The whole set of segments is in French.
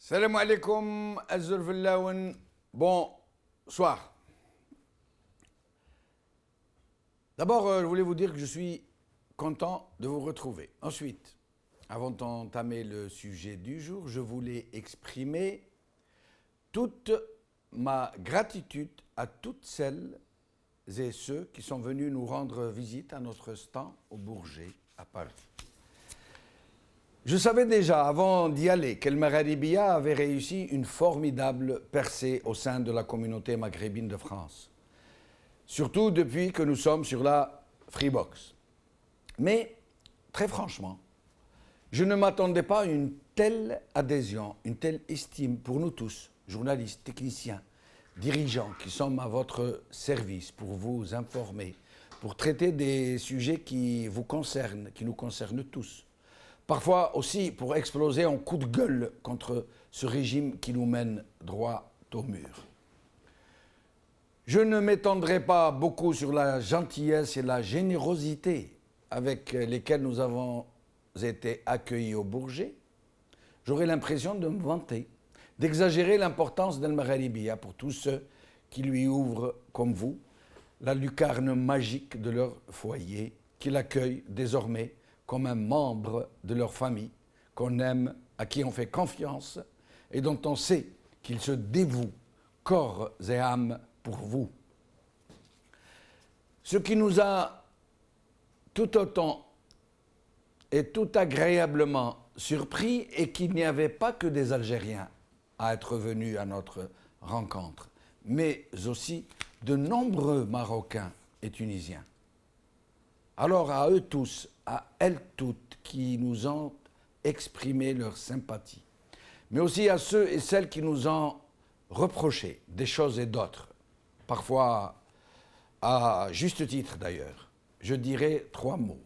Salam alaikum, Azurvillaoun. Bonsoir. D'abord, je voulais vous dire que je suis content de vous retrouver. Ensuite, avant d'entamer le sujet du jour, je voulais exprimer toute ma gratitude à toutes celles et ceux qui sont venus nous rendre visite à notre stand au Bourget, à Paris. Je savais déjà, avant d'y aller, qu'El Magharibia avait réussi une formidable percée au sein de la communauté maghrébine de France. Surtout depuis que nous sommes sur la Freebox. Mais, très franchement, je ne m'attendais pas à une telle adhésion, une telle estime pour nous tous, journalistes, techniciens, dirigeants qui sommes à votre service pour vous informer, pour traiter des sujets qui vous concernent, qui nous concernent tous. Parfois aussi pour exploser en coup de gueule contre ce régime qui nous mène droit au mur. Je ne m'étendrai pas beaucoup sur la gentillesse et la générosité avec lesquelles nous avons été accueillis au Bourget. J'aurais l'impression de me vanter, d'exagérer l'importance d'El Magharibia pour tous ceux qui lui ouvrent, comme vous, la lucarne magique de leur foyer, qui l'accueillent désormais comme un membre de leur famille, qu'on aime, à qui on fait confiance et dont on sait qu'il se dévoue corps et âme pour vous. Ce qui nous a tout autant et tout agréablement surpris est qu'il n'y avait pas que des Algériens à être venus à notre rencontre, mais aussi de nombreux Marocains et Tunisiens. Alors à eux tous, à elles toutes qui nous ont exprimé leur sympathie, mais aussi à ceux et celles qui nous ont reproché des choses et d'autres, parfois à juste titre d'ailleurs, je dirais 3 mots.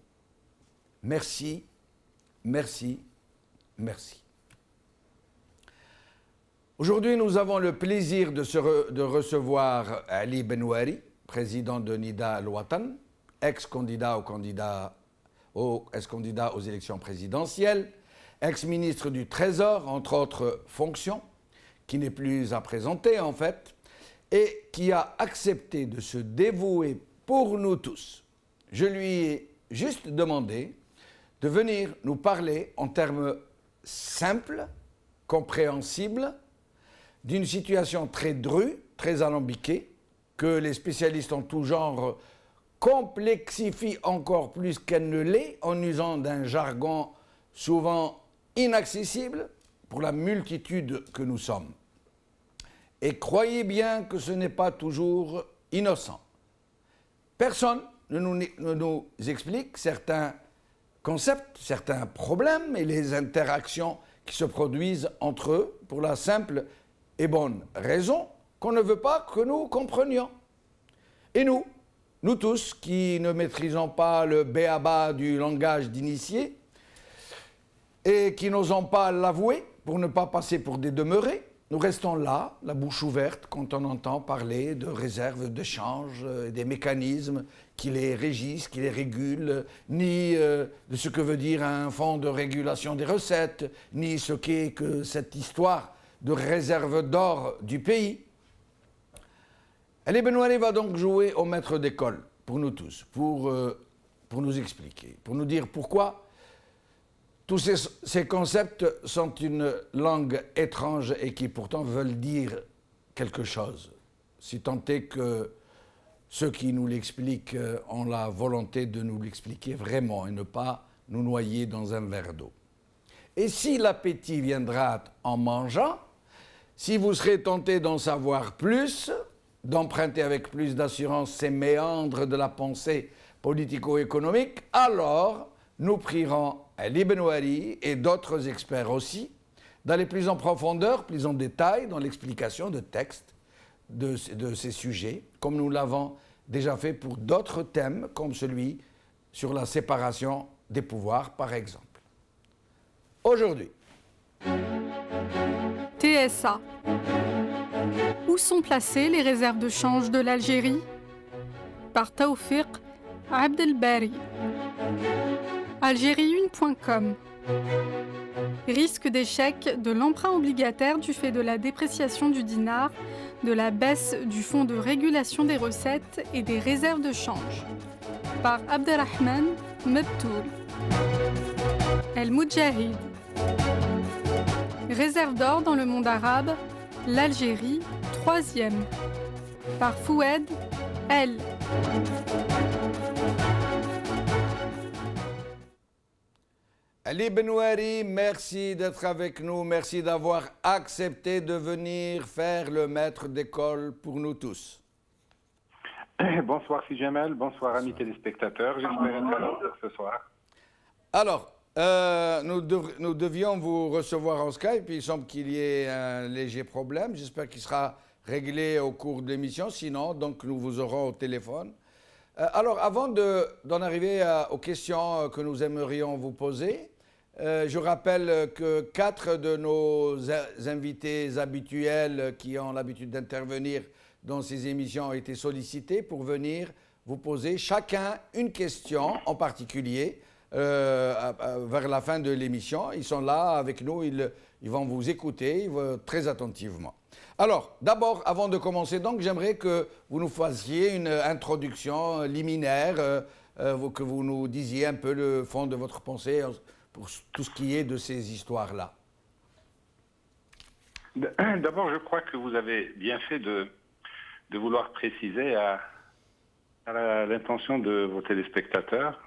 Merci, merci, merci. Aujourd'hui, nous avons le plaisir de recevoir Ali Benouari, président de Nida Al-Watan, ex-candidat aux élections présidentielles, ex-ministre du Trésor, entre autres fonctions, qui n'est plus à présenter en fait, et qui a accepté de se dévouer pour nous tous. Je lui ai juste demandé de venir nous parler en termes simples, compréhensibles, d'une situation très drue, très alambiquée, que les spécialistes en tout genre complexifie encore plus qu'elle ne l'est en usant d'un jargon souvent inaccessible pour la multitude que nous sommes. Et croyez bien que ce n'est pas toujours innocent. Personne ne nous explique certains concepts, certains problèmes et les interactions qui se produisent entre eux pour la simple et bonne raison qu'on ne veut pas que nous comprenions. Et nous tous qui ne maîtrisons pas le b.a.-ba du langage d'initié et qui n'osons pas l'avouer pour ne pas passer pour des demeurés, nous restons là, la bouche ouverte, quand on entend parler de réserves de change, des mécanismes qui les régissent, qui les régulent, ni de ce que veut dire un fonds de régulation des recettes, ni ce qu'est que cette histoire de réserve d'or du pays. Ali Benouari va donc jouer au maître d'école pour nous tous, pour nous expliquer, pour nous dire pourquoi tous ces concepts sont une langue étrange et qui pourtant veulent dire quelque chose, si tant est que ceux qui nous l'expliquent ont la volonté de nous l'expliquer vraiment et ne pas nous noyer dans un verre d'eau. Et si l'appétit viendra en mangeant, si vous serez tenté d'en savoir plus, d'emprunter avec plus d'assurance ces méandres de la pensée politico-économique, alors nous prierons Ali Benouari et d'autres experts aussi d'aller plus en profondeur, plus en détail dans l'explication de textes de ces sujets, comme nous l'avons déjà fait pour d'autres thèmes, comme celui sur la séparation des pouvoirs, par exemple. Aujourd'hui, TSA. Où sont placées les réserves de change de l'Algérie? Par Taoufiq Abdelbari. Algérie1.com. Risque d'échec de l'emprunt obligataire du fait de la dépréciation du dinar, de la baisse du fonds de régulation des recettes et des réserves de change. Par Abderrahman Mebtoul. El Moudjahid. Réserve d'or dans le monde arabe, l'Algérie, 3e. Par Foued El. Ali Benouari, merci d'être avec nous, merci d'avoir accepté de venir faire le maître d'école pour nous tous. Bonsoir Sijamel, bonsoir amis téléspectateurs, j'espère être à l'heure ce soir. Alors, nous devions vous recevoir en Skype, il semble qu'il y ait un léger problème, j'espère qu'il sera réglé au cours de l'émission, sinon donc nous vous aurons au téléphone. Alors, avant d'en arriver aux questions que nous aimerions vous poser, je rappelle que 4 de nos invités habituels qui ont l'habitude d'intervenir dans ces émissions ont été sollicités pour venir vous poser chacun une question en particulier vers la fin de l'émission. Ils sont là avec nous, ils vont vous écouter très attentivement. Alors, d'abord, avant de commencer, donc, j'aimerais que vous nous fassiez une introduction liminaire, que vous nous disiez un peu le fond de votre pensée pour tout ce qui est de ces histoires-là. D'abord, je crois que vous avez bien fait de vouloir préciser à l'intention de vos téléspectateurs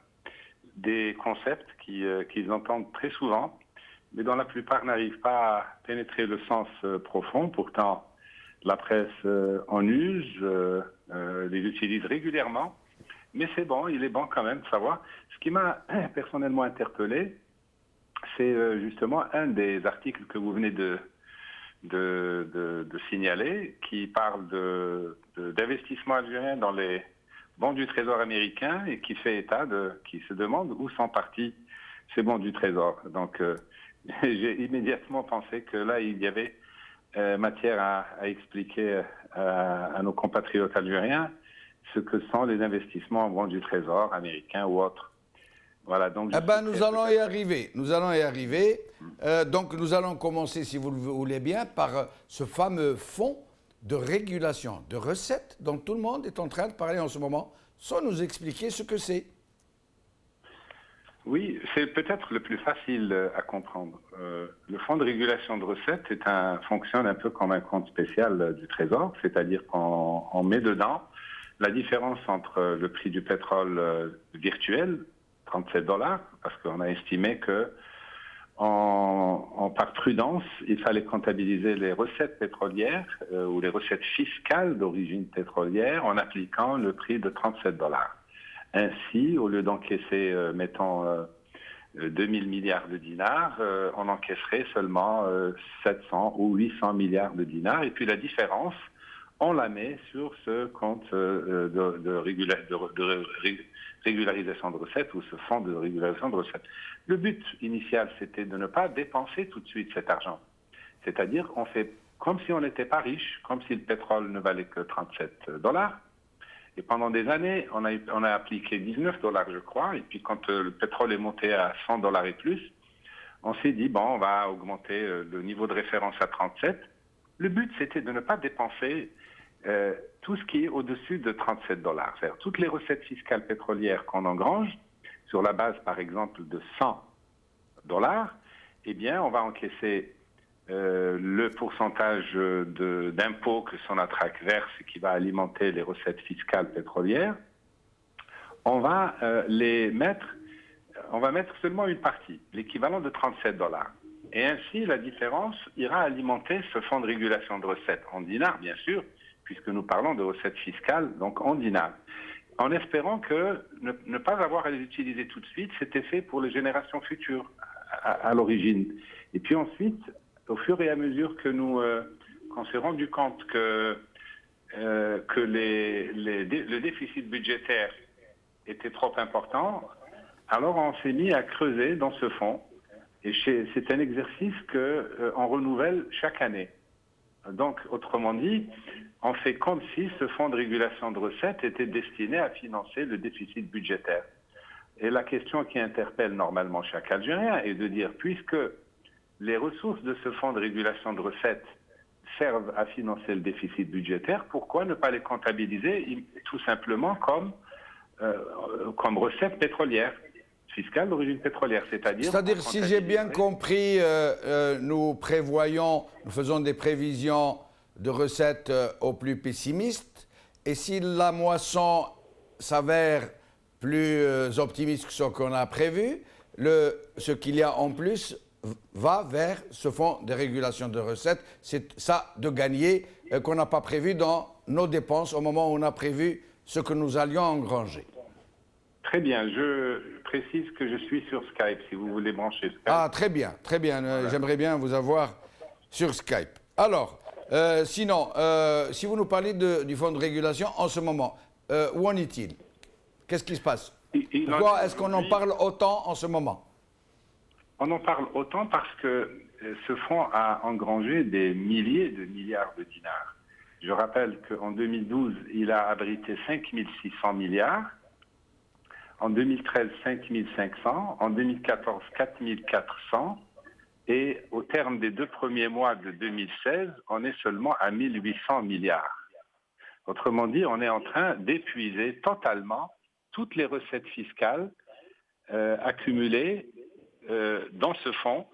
des concepts qu'ils entendent très souvent, mais dont la plupart n'arrivent pas à pénétrer le sens profond. Pourtant, la presse en use, les utilise régulièrement, mais c'est bon, il est bon quand même de savoir. Ce qui m'a personnellement interpellé, c'est justement un des articles que vous venez de signaler, qui parle d'investissement algérien dans les bons du Trésor américain et qui fait état qui se demande où sont partis ces bons du Trésor. Donc, j'ai immédiatement pensé que là, il y avait matière à expliquer à nos compatriotes algériens ce que sont les investissements en bons du Trésor américain ou autres. Voilà, donc nous allons y arriver. Nous allons y arriver. Donc, nous allons commencer, si vous le voulez bien, par ce fameux fonds de régulation de recettes dont tout le monde est en train de parler en ce moment, sans nous expliquer ce que c'est. Oui, c'est peut-être le plus facile à comprendre. Le fonds de régulation de recettes fonctionne un peu comme un compte spécial du Trésor, c'est-à-dire qu'on met dedans la différence entre le prix du pétrole virtuel, $37, parce qu'on a estimé que par prudence, il fallait comptabiliser les recettes pétrolières ou les recettes fiscales d'origine pétrolière en appliquant le prix de $37. Ainsi, au lieu d'encaisser, mettons, 2000 milliards de dinars, on encaisserait seulement 700 ou 800 milliards de dinars. Et puis la différence, on la met sur ce compte de régularisation de recettes ou ce fonds de régularisation de recettes. Le but initial, c'était de ne pas dépenser tout de suite cet argent. C'est-à-dire qu'on fait comme si on n'était pas riche, comme si le pétrole ne valait que $37. Et pendant des années, on a appliqué $19, je crois. Et puis quand le pétrole est monté à $100 et plus, on s'est dit, bon, on va augmenter le niveau de référence à 37. Le but, c'était de ne pas dépenser tout ce qui est au-dessus de $37. C'est-à-dire toutes les recettes fiscales pétrolières qu'on engrange, sur la base, par exemple, de $100, eh bien, on va encaisser le pourcentage d'impôts que Sonatrach verse qui va alimenter les recettes fiscales pétrolières. On va mettre seulement une partie, l'équivalent de $37. Et ainsi, la différence ira alimenter ce fonds de régulation de recettes en dinars, bien sûr, puisque nous parlons de recettes fiscales, donc en dinars. En espérant que ne pas avoir à les utiliser tout de suite, c'était fait pour les générations futures à l'origine. Et puis ensuite, au fur et à mesure que qu'on s'est rendu compte que le déficit budgétaire était trop important, alors on s'est mis à creuser dans ce fonds. Et c'est un exercice qu'on renouvelle chaque année. Donc, autrement dit, on fait comme si ce fonds de régulation de recettes était destiné à financer le déficit budgétaire. Et la question qui interpelle normalement chaque Algérien est de dire, puisque les ressources de ce fonds de régulation de recettes servent à financer le déficit budgétaire, pourquoi ne pas les comptabiliser tout simplement comme recettes pétrolières, fiscales d'origine pétrolière, c'est-à-dire si j'ai bien compris, nous faisons des prévisions de recettes au plus pessimistes, et si la moisson s'avère plus optimiste que ce qu'on a prévu, ce qu'il y a en plus va vers ce fonds de régulation de recettes. C'est ça de gagner qu'on n'a pas prévu dans nos dépenses au moment où on a prévu ce que nous allions engranger. Très bien, je précise que je suis sur Skype, si vous voulez brancher Skype. Ah, très bien, très bien. Voilà. J'aimerais bien vous avoir sur Skype. Alors, sinon, si vous nous parlez du fonds de régulation en ce moment, où en est-il? Qu'est-ce qui se passe? Pourquoi est-ce qu'on en parle autant en ce moment? On en parle autant parce que ce fonds a engrangé des milliers de milliards de dinars. Je rappelle qu'en 2012, il a abrité 5 600 milliards. En 2013, 5 500. En 2014, 4 400. Et au terme des 2 premiers mois de 2016, on est seulement à 1 800 milliards. Autrement dit, on est en train d'épuiser totalement toutes les recettes fiscales accumulées dans ce fonds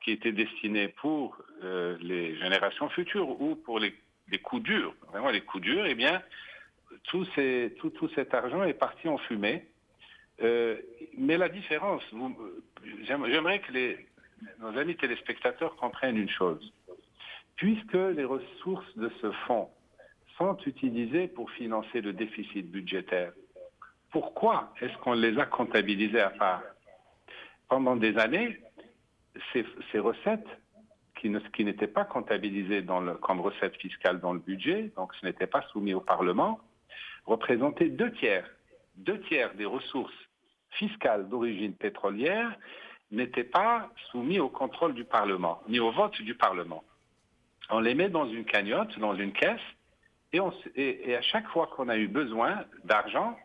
qui était destiné pour les générations futures ou pour les coups durs. Vraiment, les coups durs, eh bien, tout cet argent est parti en fumée. Mais la différence, j'aimerais que nos amis téléspectateurs comprennent une chose. Puisque les ressources de ce fonds sont utilisées pour financer le déficit budgétaire, pourquoi est-ce qu'on les a comptabilisées à part? Pendant des années, ces recettes, qui n'étaient pas comptabilisées comme recettes fiscales dans le budget, donc ce n'était pas soumis au Parlement, représentaient 2 tiers. 2 tiers des ressources fiscales d'origine pétrolière n'étaient pas soumis au contrôle du Parlement, ni au vote du Parlement. On les met dans une cagnotte, dans une caisse, et à chaque fois qu'on a eu besoin d'argent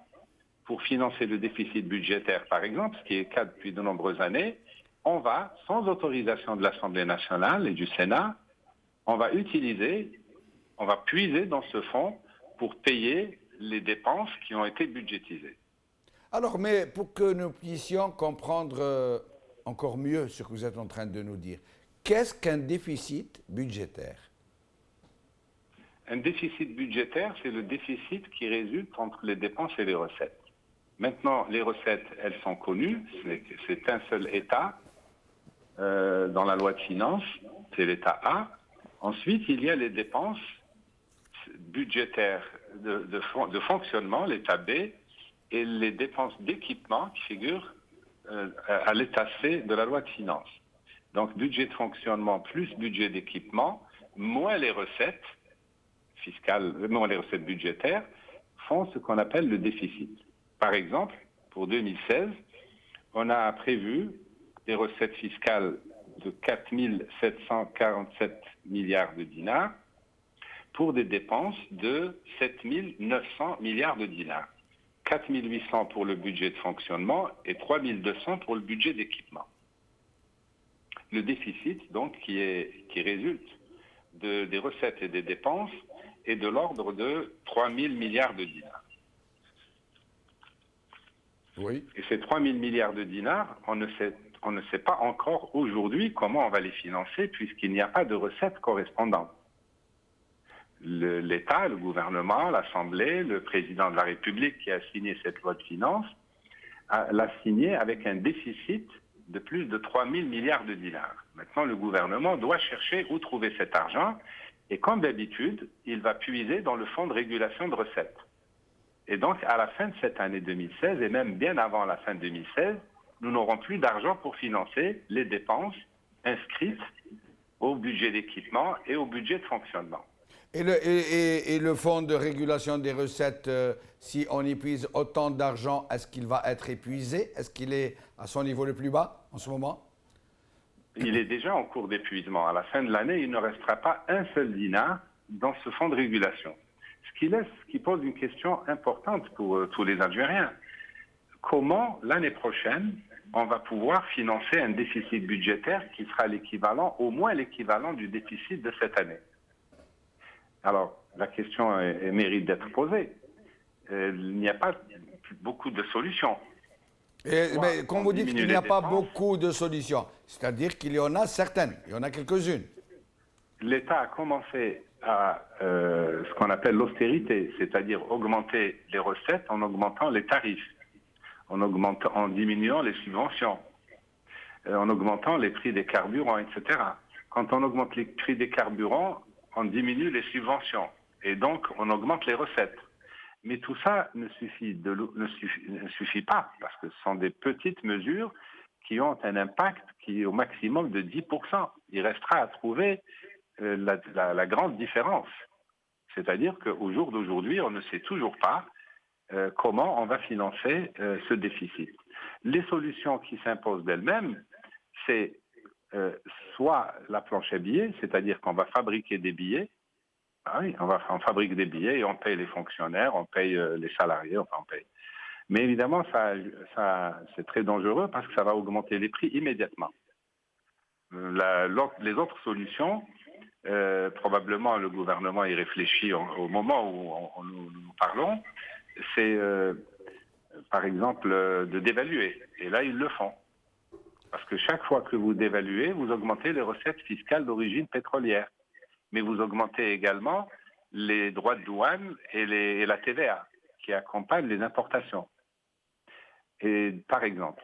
pour financer le déficit budgétaire, par exemple, ce qui est le cas depuis de nombreuses années, on va, sans autorisation de l'Assemblée nationale et du Sénat, on va puiser dans ce fonds pour payer les dépenses qui ont été budgétisées. Alors, mais pour que nous puissions comprendre encore mieux ce que vous êtes en train de nous dire, qu'est-ce qu'un déficit budgétaire? Un déficit budgétaire, c'est le déficit qui résulte entre les dépenses et les recettes. Maintenant, les recettes, elles sont connues, c'est un seul État dans la loi de finances, c'est l'État A. Ensuite, il y a les dépenses budgétaires de fonctionnement, l'État B, et les dépenses d'équipement qui figurent à l'État C de la loi de finances. Donc, budget de fonctionnement plus budget d'équipement, moins les recettes fiscales, moins les recettes budgétaires, font ce qu'on appelle le déficit. Par exemple, pour 2016, on a prévu des recettes fiscales de 4 747 milliards de dinars pour des dépenses de 7 900 milliards de dinars. 4 800 pour le budget de fonctionnement et 3 200 pour le budget d'équipement. Le déficit, donc, qui résulte des recettes et des dépenses est de l'ordre de 3 000 milliards de dinars. Oui. Et ces 3 000 milliards de dinars, on ne sait pas encore aujourd'hui comment on va les financer puisqu'il n'y a pas de recettes correspondantes. L'État, le gouvernement, l'Assemblée, le président de la République qui a signé cette loi de finances, l'a signé avec un déficit de plus de 3 000 milliards de dinars. Maintenant, le gouvernement doit chercher où trouver cet argent et comme d'habitude, il va puiser dans le fonds de régulation de recettes. Et donc, à la fin de cette année 2016, et même bien avant la fin de 2016, nous n'aurons plus d'argent pour financer les dépenses inscrites au budget d'équipement et au budget de fonctionnement. Et le fonds de régulation des recettes, si on épuise autant d'argent, est-ce qu'il va être épuisé? Est-ce qu'il est à son niveau le plus bas en ce moment? Il est déjà en cours d'épuisement. À la fin de l'année, il ne restera pas un seul dinar dans ce fonds de régulation. Ce qui pose une question importante pour tous les Algériens. comment l'année prochaine on va pouvoir financer un déficit budgétaire qui sera l'équivalent, au moins l'équivalent du déficit de cette année. Alors, la question mérite d'être posée. Il n'y a pas beaucoup de solutions. Mais quand vous dites qu'il n'y a pas beaucoup de solutions, c'est-à-dire qu'il y en a certaines, il y en a quelques-unes. L'État a commencé à ce qu'on appelle l'austérité, c'est-à-dire augmenter les recettes en augmentant les tarifs, en diminuant les subventions, en augmentant les prix des carburants, etc. Quand on augmente les prix des carburants, on diminue les subventions et donc on augmente les recettes. Mais tout ça ne suffit pas, parce que ce sont des petites mesures qui ont un impact qui est au maximum de 10%. Il restera à trouver la grande différence. C'est-à-dire qu'au jour d'aujourd'hui, on ne sait toujours pas comment on va financer ce déficit. Les solutions qui s'imposent d'elles-mêmes, c'est soit la planche à billets, c'est-à-dire qu'on va fabriquer des billets. Ah oui, on fabrique des billets et on paye les fonctionnaires, on paye les salariés, enfin on paye. Mais évidemment, ça c'est très dangereux parce que ça va augmenter les prix immédiatement. Les autres solutions, probablement le gouvernement y réfléchit au moment où nous parlons, c'est par exemple de dévaluer. Et là, ils le font. Parce que chaque fois que vous dévaluez, vous augmentez les recettes fiscales d'origine pétrolière. Mais vous augmentez également les droits de douane et la TVA qui accompagnent les importations. Et par exemple,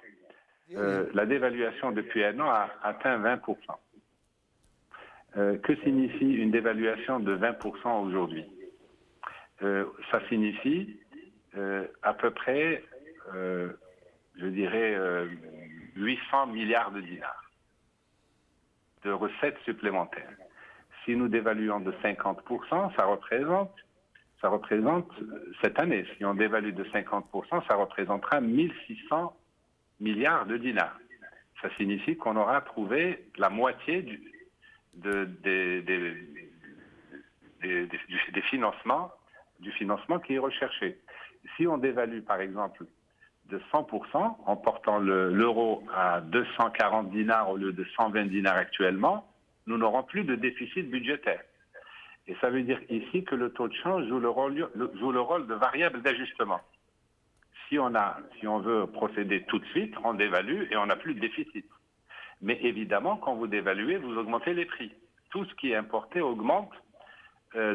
la dévaluation depuis un an a atteint 20%. Que signifie une dévaluation de 20% aujourd'hui? Ça signifie à peu près, je dirais, 800 milliards de dinars de recettes supplémentaires. Si nous dévaluons de 50%, ça représente cette année, si on dévalue de 50%, ça représentera 1600 milliards de dinars. Ça signifie qu'on aura trouvé la moitié des financements, du financement qui est recherché. Si on dévalue, par exemple, de 100%, en portant l'euro à 240 dinars au lieu de 120 dinars actuellement, nous n'aurons plus de déficit budgétaire. Et ça veut dire ici que le taux de change joue le rôle de variable d'ajustement. Si on veut procéder tout de suite, on dévalue et on n'a plus de déficit. Mais évidemment, quand vous dévaluez, vous augmentez les prix. Tout ce qui est importé augmente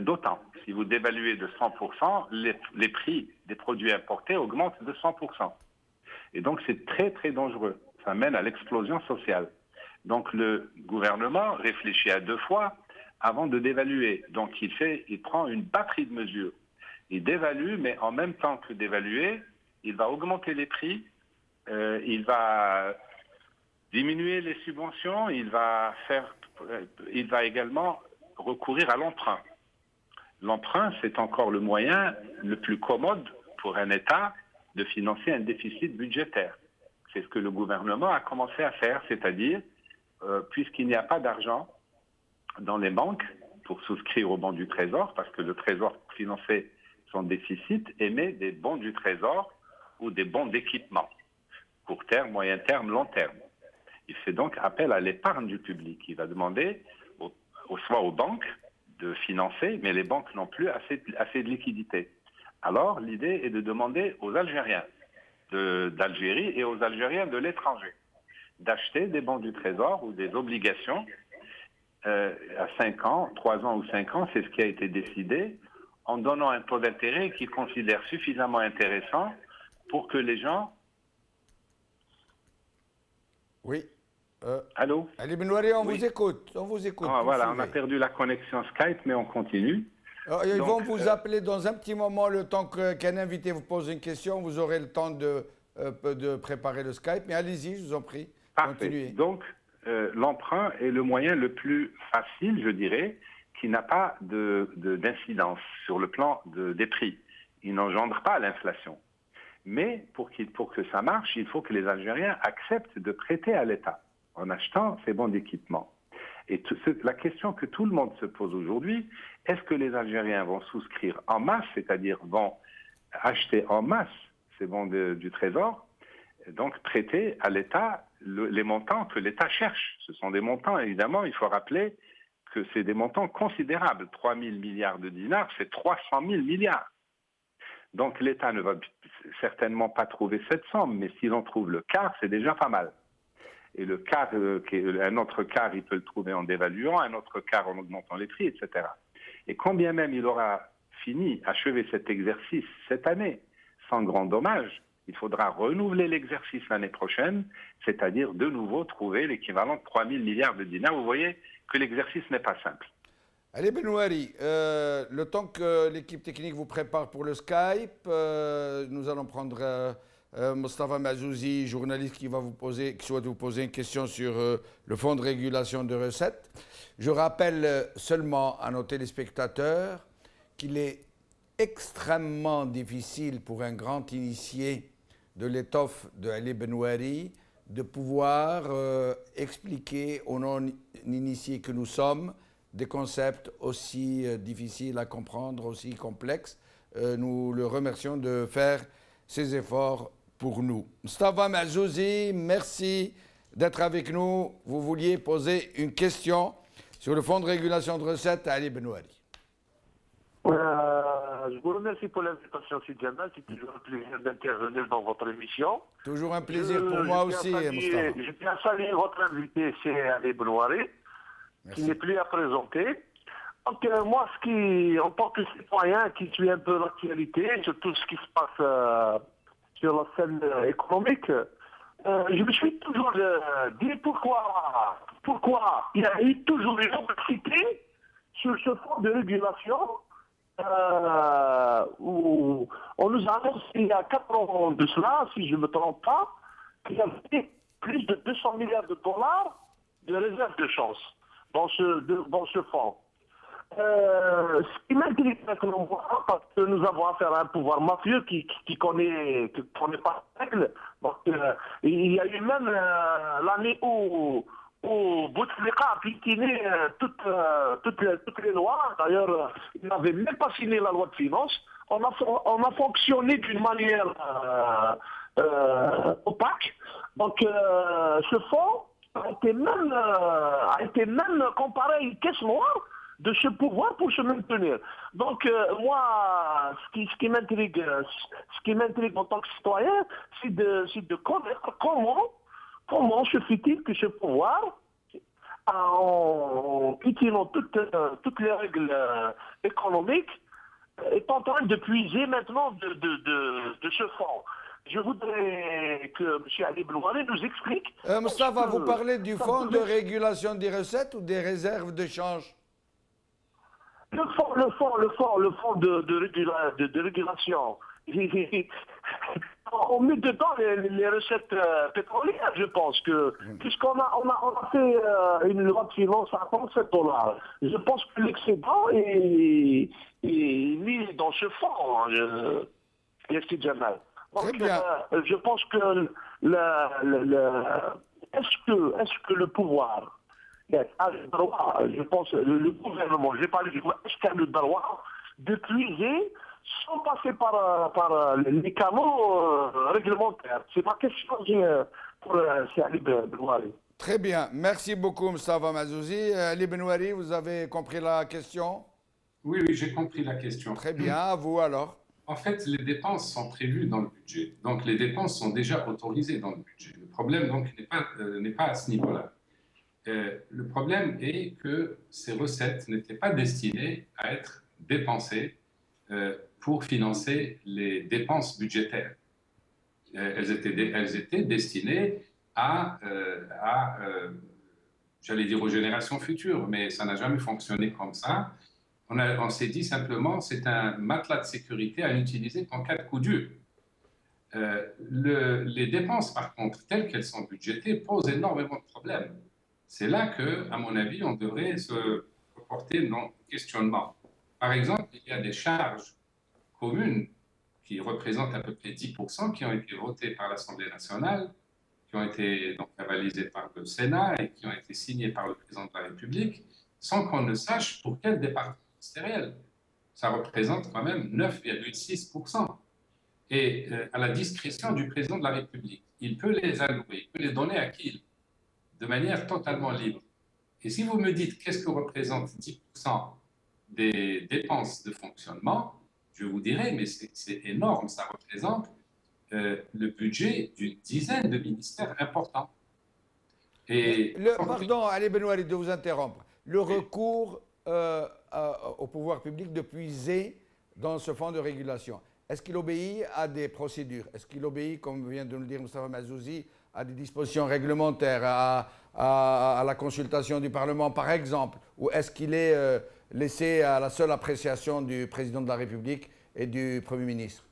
d'autant. Si vous dévaluez de 100%, les prix des produits importés augmentent de 100%. Et donc c'est très très dangereux. Ça mène à l'explosion sociale. Donc le gouvernement réfléchit à deux fois avant de dévaluer. Donc il prend une batterie de mesures. Il dévalue, mais en même temps que dévaluer, il va augmenter les prix, il va diminuer les subventions, il va également recourir à l'emprunt. L'emprunt, c'est encore le moyen le plus commode pour un État de financer un déficit budgétaire. C'est ce que le gouvernement a commencé à faire, c'est-à-dire puisqu'il n'y a pas d'argent dans les banques pour souscrire aux bons du Trésor, parce que le Trésor pour financer son déficit émet des bons du Trésor ou des bons d'équipement, court terme, moyen terme, long terme. Il fait donc appel à l'épargne du public. Il va demander soit aux banques de financer, mais les banques n'ont plus assez de liquidités. Alors l'idée est de demander aux Algériens d'Algérie et aux Algériens de l'étranger d'acheter des bons du Trésor ou des obligations à 5 ans, 3 ans ou 5 ans, c'est ce qui a été décidé, en donnant un taux d'intérêt qu'ils considèrent suffisamment intéressant pour que les gens... Oui. Allô? Ali Benouari, on oui. vous écoute. On vous écoute. Voilà, on a perdu la connexion Skype, mais on continue. Alors, ils vont vous appeler dans un petit moment, le temps qu'un invité vous pose une question. Vous aurez le temps de préparer le Skype. Mais allez-y, je vous en prie. Parfait. Continuez. Donc, l'emprunt est le moyen le plus facile, je dirais, qui n'a pas d'incidence sur le plan des prix. Il n'engendre pas l'inflation. Mais pour que ça marche, il faut que les Algériens acceptent de prêter à l'État en achetant ces bons d'équipement. Et la question que tout le monde se pose aujourd'hui, est-ce que les Algériens vont souscrire en masse, c'est-à-dire vont acheter en masse ces bons du Trésor, Et donc prêter à l'État les montants que l'État cherche. Ce sont des montants, évidemment, il faut rappeler que c'est des montants considérables. 3 000 milliards de dinars, c'est 300 000 milliards. Donc l'État ne va certainement pas trouver cette somme, mais s'il en trouve le quart, c'est déjà pas mal. Et le quart, un autre quart, il peut le trouver en dévaluant, un autre quart en augmentant les prix, etc. Et quand bien même il aura achevé cet exercice cette année, sans grand dommage, il faudra renouveler l'exercice l'année prochaine, c'est-à-dire de nouveau trouver l'équivalent de 3 000 milliards de dinars. Vous voyez que l'exercice n'est pas simple. Ali Benouari, le temps que l'équipe technique vous prépare pour le Skype, nous allons prendre Mostafa Mazouzi, journaliste qui souhaite vous poser une question sur le fonds de régulation de recettes. Je rappelle seulement à nos téléspectateurs qu'il est extrêmement difficile pour un grand initié de l'étoffe de Ali Benouari de pouvoir expliquer aux non-initiés que nous sommes des concepts aussi difficiles à comprendre, aussi complexes. Nous le remercions de faire ces efforts pour nous. Mostafa Mazouzi, merci d'être avec nous. Vous vouliez poser une question sur le fonds de régulation de recettes à Ali Benouari. Je vous remercie pour l'invitation, Sidi Jamal. C'est toujours un plaisir d'intervenir dans votre émission. Toujours un plaisir pour moi aussi, Mostafa. Je tiens à saluer votre invité, c'est Ali Benouari, qui n'est plus à présenter. Donc moi, en tant que citoyen qui suit un peu l'actualité, sur tout ce qui se passe sur la scène économique, je me suis toujours dit pourquoi il y a eu toujours une opacité sur ce fonds de régulation où on nous a annoncé il y a 4 ans de cela, si je ne me trompe pas, qu'il y avait plus de 200 milliards de dollars de réserve de chance dans ce fonds. Ce qui m'intrigue maintenant, parce que nous avons affaire à un pouvoir mafieux qui connaît pas les règles. Donc, il y a eu même l'année où Bouteflika a piétiné toutes les lois. D'ailleurs, il n'avait même pas signé la loi de finances. On a fonctionné d'une manière opaque. Donc, ce fonds a été même comparé à une caisse noire de ce pouvoir pour se maintenir. Donc moi, ce qui m'intrigue en tant que citoyen, c'est de connaître comment se fait-il que ce pouvoir, en piétinant toutes les règles économiques, est en train de puiser maintenant de ce fonds. Je voudrais que M. Ali Benouari nous explique. Mostafa, vous parlez du fonds de régulation des recettes ou des réserves de change? Le fonds de régulation. On met dedans les recettes pétrolières, je pense que, puisqu'on a fait une loi de finances à $37. Je pense que l'excédent est mis dans ce fonds, Sidi Jamal. Très bien. Je pense que est-ce que le pouvoir a le droit, je pense, le gouvernement, je vais parler du gouvernement, est-ce qu'il a le droit de puiser sans passer par les canaux réglementaires? C'est ma question pour Ali Benouari. Très bien. Merci beaucoup, Mostafa Mazouzi. Ali Benouari, vous avez compris la question? Oui, j'ai compris la question. Très bien. À vous alors. En fait, les dépenses sont prévues dans le budget. Donc, les dépenses sont déjà autorisées dans le budget. Le problème, donc, n'est pas à ce niveau-là. Le problème est que ces recettes n'étaient pas destinées à être dépensées pour financer les dépenses budgétaires. Elles étaient destinées j'allais dire aux générations futures, mais ça n'a jamais fonctionné comme ça. On s'est dit simplement, c'est un matelas de sécurité à utiliser en cas de coup dur. Les dépenses, par contre, telles qu'elles sont budgétées, posent énormément de problèmes. C'est là que, à mon avis, on devrait se reporter nos questionnements. Par exemple, il y a des charges communes qui représentent à peu près 10%, qui ont été votées par l'Assemblée nationale, qui ont été donc avalisées par le Sénat et qui ont été signées par le président de la République, sans qu'on ne sache pour quel département ministériel. Ça représente quand même 9,6%. est à la discrétion du président de la République. Il peut les allouer, il peut les donner à qui il veut, de manière totalement libre. Et si vous me dites qu'est-ce que représente 10% des dépenses de fonctionnement, je vous dirais, mais c'est énorme, ça représente le budget d'une dizaine de ministères importants. Et Pardon, Ali Benouari, de vous interrompre. Le recours au pouvoir public de puiser dans ce fonds de régulation, est-ce qu'il obéit à des procédures? Est-ce qu'il obéit, comme vient de nous le dire Moustapha Mazouzi, à des dispositions réglementaires, à la consultation du Parlement, par exemple? Ou est-ce qu'il est laissé à la seule appréciation du président de la République et du Premier ministre?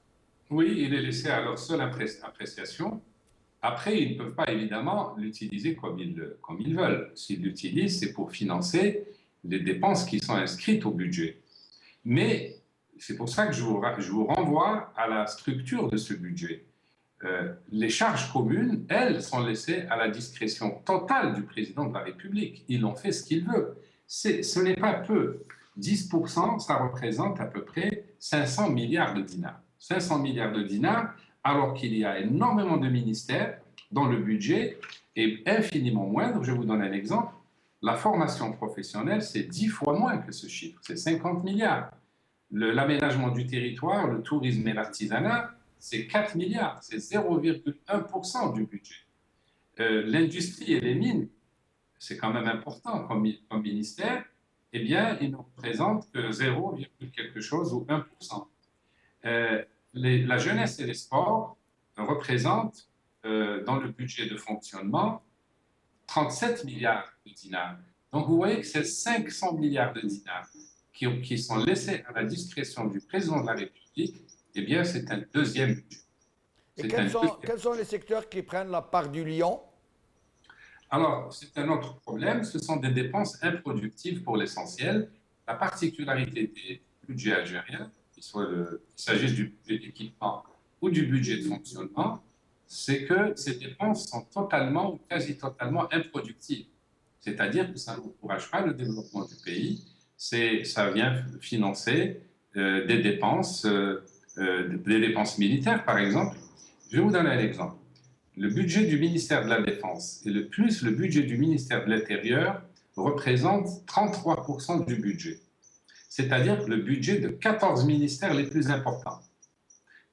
Oui, il est laissé à leur seule appréciation. Après, ils ne peuvent pas évidemment l'utiliser comme ils veulent. S'ils l'utilisent, c'est pour financer les dépenses qui sont inscrites au budget. Mais c'est pour ça que je vous renvoie à la structure de ce budget. Les charges communes, elles, sont laissées à la discrétion totale du président de la République. Il en fait ce qu'il veut. Ce n'est pas peu. 10%, ça représente à peu près 500 milliards de dinars. 500 milliards de dinars, alors qu'il y a énormément de ministères dont le budget est infiniment moindre. Je vous donne un exemple. La formation professionnelle, c'est 10 fois moins que ce chiffre, c'est 50 milliards. L'aménagement du territoire, le tourisme et l'artisanat, c'est 4 milliards, c'est 0,1% du budget. L'industrie et les mines, c'est quand même important comme ministère, eh bien, ils ne représentent que 0, quelque chose ou 1%. La jeunesse et les sports représentent dans le budget de fonctionnement 37 milliards de dinars. Donc vous voyez que c'est 500 milliards de dinars qui sont laissés à la discrétion du président de la République. Eh bien, c'est un deuxième budget. Et quels sont les secteurs qui prennent la part du lion? Alors, c'est un autre problème. Ce sont des dépenses improductives pour l'essentiel. La particularité des budgets algériens, qu'il s'agisse du budget d'équipement ou du budget de fonctionnement, c'est que ces dépenses sont totalement ou quasi totalement improductives. C'est-à-dire que ça n'encourage pas le développement du pays. Ça vient financer des dépenses militaires, par exemple. Je vais vous donner un exemple. Le budget du ministère de la Défense et le budget du ministère de l'Intérieur représentent 33% du budget. C'est-à-dire le budget de 14 ministères les plus importants.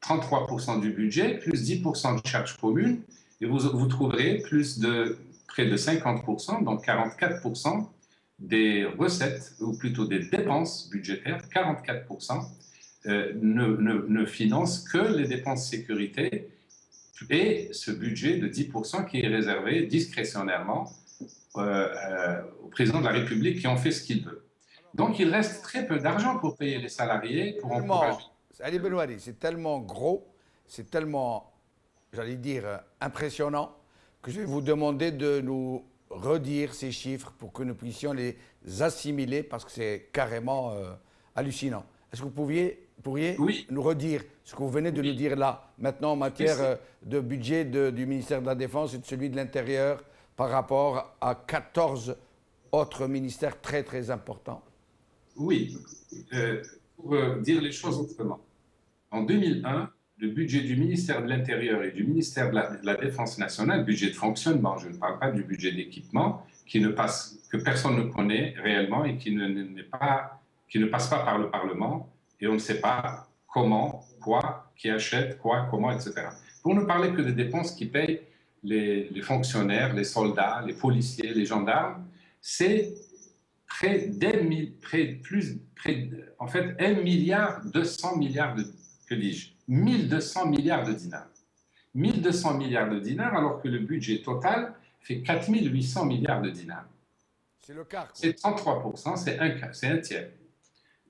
33% du budget, plus 10% de charges communes, et vous trouverez près de 50%, donc 44% des recettes, ou plutôt des dépenses budgétaires, 44% ne financent que les dépenses sécurité et ce budget de 10% qui est réservé discrétionnairement au président de la République qui en fait ce qu'il veut. Donc il reste très peu d'argent pour payer les salariés, pour encourager. Ali Benouari, c'est tellement gros, c'est tellement, j'allais dire, impressionnant, que je vais vous demander de nous redire ces chiffres pour que nous puissions les assimiler, parce que c'est carrément hallucinant. Est-ce que vous pourriez nous redire ce que vous venez de nous dire là, maintenant en matière de budget du ministère de la Défense et de celui de l'Intérieur par rapport à 14 autres ministères très très importants? Oui, pour dire les choses autrement. En 2001, le budget du ministère de l'Intérieur et du ministère de la Défense nationale, budget de fonctionnement, je ne parle pas du budget d'équipement, que personne ne connaît réellement et qui ne passe pas par le Parlement, et on ne sait pas comment, quoi, qui achète, quoi, comment, etc. Pour ne parler que des dépenses qui payent les fonctionnaires, les soldats, les policiers, les gendarmes, c'est en fait 1 milliard 200 milliards de, que dis-je, 1200 milliards de dinars. 1200 milliards de dinars alors que le budget total fait 4800 milliards de dinars. C'est le quart. C'est 33%, c'est un tiers.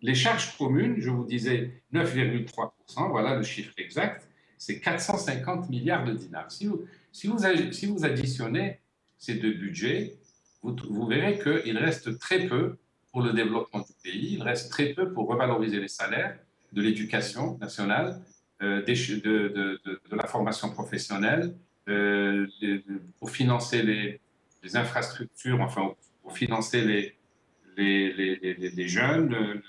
Les charges communes, je vous disais 9,3%, voilà le chiffre exact, c'est 450 milliards de dinars. Si vous additionnez ces deux budgets, vous verrez qu'il reste très peu pour le développement du pays, il reste très peu pour revaloriser les salaires de l'éducation nationale, de la formation professionnelle, pour financer les infrastructures, enfin pour financer les jeunes,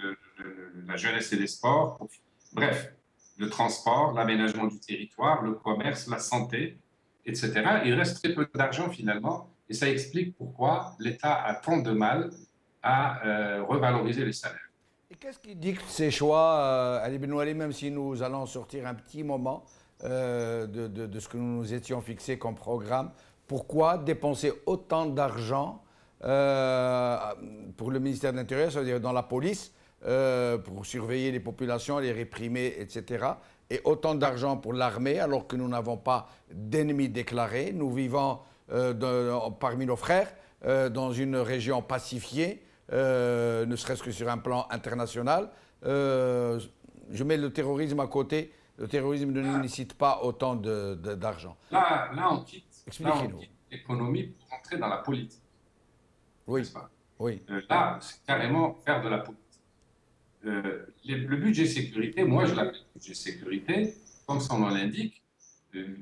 la jeunesse et les sports. Bref, le transport, l'aménagement du territoire, le commerce, la santé, etc. Il reste très peu d'argent finalement, et ça explique pourquoi l'État a tant de mal à revaloriser les salaires. Et qu'est-ce qui dicte ces choix, Ali Benouali, même si nous allons sortir un petit moment de ce que nous nous étions fixés comme programme? Pourquoi dépenser autant d'argent pour le ministère de l'Intérieur, c'est-à-dire dans la police, pour surveiller les populations, les réprimer, etc. Et autant d'argent pour l'armée, alors que nous n'avons pas d'ennemis déclarés. Nous vivons parmi nos frères dans une région pacifiée, ne serait-ce que sur un plan international. Je mets le terrorisme à côté. Le terrorisme ne nécessite pas autant d'argent. Là, on quitte Expliquez-nous. l'économie pour entrer dans la politique. Oui. N'est-ce pas? Oui. Là, c'est carrément faire de la politique. Le budget sécurité, moi je l'appelle budget sécurité, comme son nom l'indique,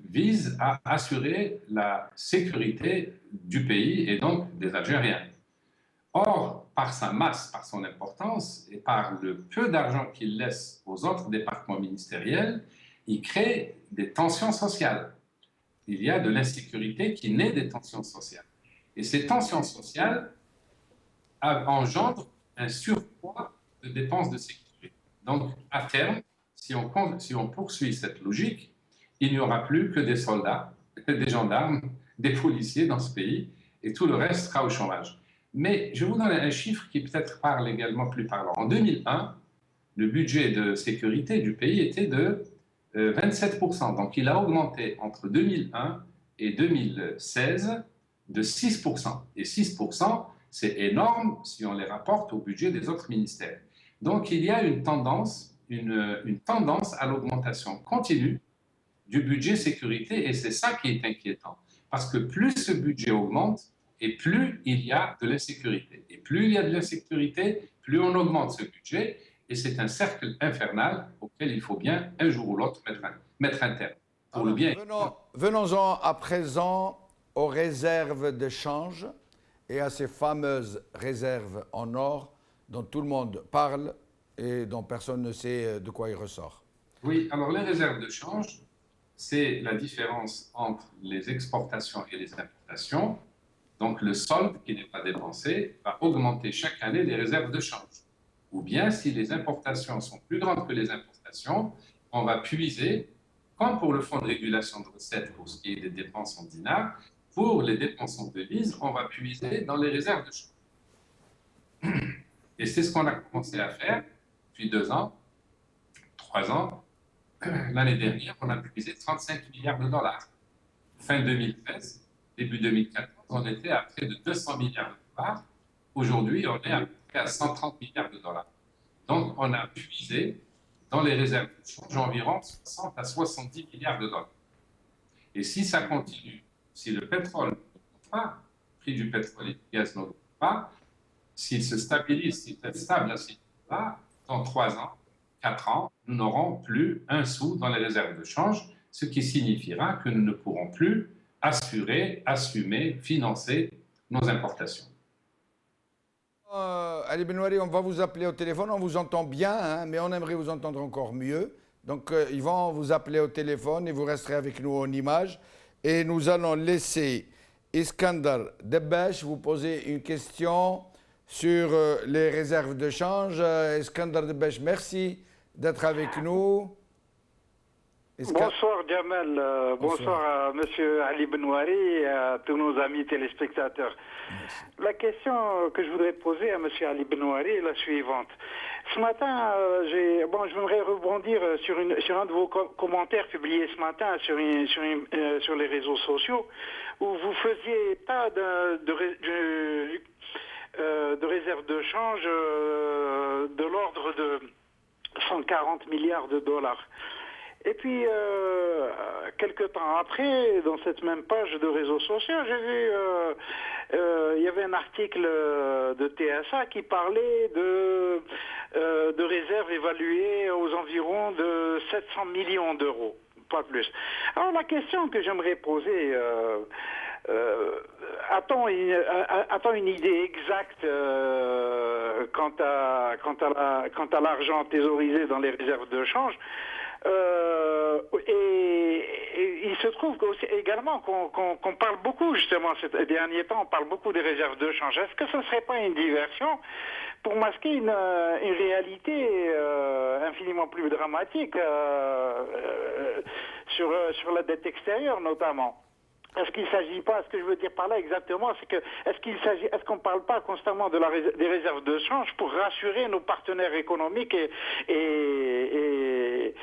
vise à assurer la sécurité du pays et donc des Algériens. Or, par sa masse, par son importance et par le peu d'argent qu'il laisse aux autres départements ministériels, il crée des tensions sociales. Il y a de l'insécurité qui naît des tensions sociales. Et ces tensions sociales engendrent un surpoids de dépenses de sécurité. Donc, à terme, si on poursuit cette logique, il n'y aura plus que des soldats, des gendarmes, des policiers dans ce pays, et tout le reste sera au chômage. Mais je vous donne un chiffre qui peut-être parle également plus parlant. En 2001, le budget de sécurité du pays était de 27%. Donc, il a augmenté entre 2001 et 2016 de 6%. Et 6%, c'est énorme si on les rapporte au budget des autres ministères. Donc, il y a une tendance à l'augmentation continue du budget sécurité, et c'est ça qui est inquiétant. Parce que plus ce budget augmente, et plus il y a de l'insécurité. Et plus il y a de l'insécurité, plus on augmente ce budget, et c'est un cercle infernal auquel il faut bien, un jour ou l'autre, mettre un terme. Pour le bien. Venons-en à présent aux réserves de change et à ces fameuses réserves en or dont tout le monde parle et dont personne ne sait de quoi il ressort. Oui, alors les réserves de change, c'est la différence entre les exportations et les importations. Donc le solde qui n'est pas dépensé va augmenter chaque année les réserves de change. Ou bien si les importations sont plus grandes que les importations, on va puiser, comme pour le fonds de régulation de recettes pour ce qui est des dépenses en dinars, pour les dépenses en devises, on va puiser dans les réserves de change. Et c'est ce qu'on a commencé à faire depuis 2 ans, 3 ans. L'année dernière, on a puisé 35 milliards de dollars. Fin 2013, début 2014, on était à près de 200 milliards de dollars. Aujourd'hui, on est à peu près à 130 milliards de dollars. Donc, on a puisé dans les réserves de change environ 60 à 70 milliards de dollars. Et si ça continue, si le pétrole n'augmente pas, le prix du pétrole et du gaz n'augmente pas, s'il se stabilise, s'il est stable à ce niveau-là, dans 3 ans, 4 ans, nous n'aurons plus un sou dans les réserves de change, ce qui signifiera que nous ne pourrons plus assurer, assumer, financer nos importations. Ali Benouari, on va vous appeler au téléphone, on vous entend bien, hein, mais on aimerait vous entendre encore mieux. Donc ils vont vous appeler au téléphone et vous resterez avec nous en image. Et nous allons laisser Iskandar Debbash vous poser une question sur les réserves de change. Iskandar Debbash, merci d'être avec nous. Bonsoir Jamal, bonsoir à M. Ali Benouari et à tous nos amis téléspectateurs. Merci. La question que je voudrais poser à M. Ali Benouari est la suivante. Ce matin, j'aimerais rebondir sur un de vos commentaires publiés ce matin sur les réseaux sociaux où vous faisiez état de réserves de change de l'ordre de 140 milliards de dollars. Et puis, quelques temps après, dans cette même page de réseaux sociaux, j'ai vu, il y avait un article de TSA qui parlait de réserves évaluées aux environs de 700 millions d'euros, pas plus. Alors la question que j'aimerais poser, a-t-on une idée exacte quant à l'argent thésaurisé dans les réserves de change? Et il se trouve également qu'on parle beaucoup, justement, ces derniers temps, on parle beaucoup des réserves de change. Est-ce que ce ne serait pas une diversion pour masquer une réalité infiniment plus dramatique sur la dette extérieure, notamment? Est-ce qu'il ne s'agit pas, ce que je veux dire par là exactement, c'est que est-ce qu'on ne parle pas constamment des réserves de change pour rassurer nos partenaires économiques et